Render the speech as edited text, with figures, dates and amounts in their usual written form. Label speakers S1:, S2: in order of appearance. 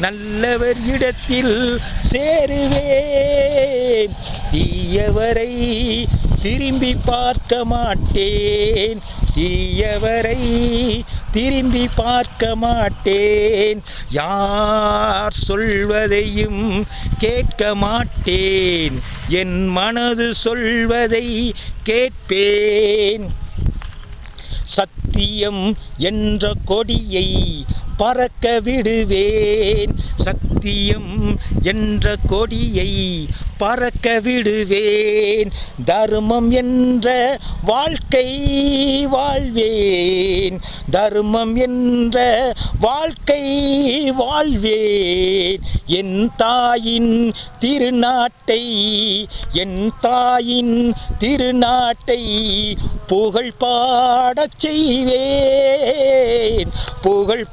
S1: நல்லவர் இடத்தில் சேருவேன், தீயவரை திரும்பி பார்க்க மாட்டேன், தீயவரை திரும்பி பார்க்க மாட்டேன், யார் சொல்வதையும் கேட்க மாட்டேன், என் மனது சொல்வதை கேட்பேன். சத்தியம் என்ற கொடியை பறக்க விடுவேன், சத்தியம் என்ற கொடியை பறக்க விடுவேன், தர்மம் என்ற வாழ்க்கை வாழ்வேன், தர்மம் என்ற வாழ்க்கை வாழ்வேன். என் தாயின் திருநாட்டை, என் தாயின் திருநாட்டை புகழ் பாடச் செய்வேன், புகழ்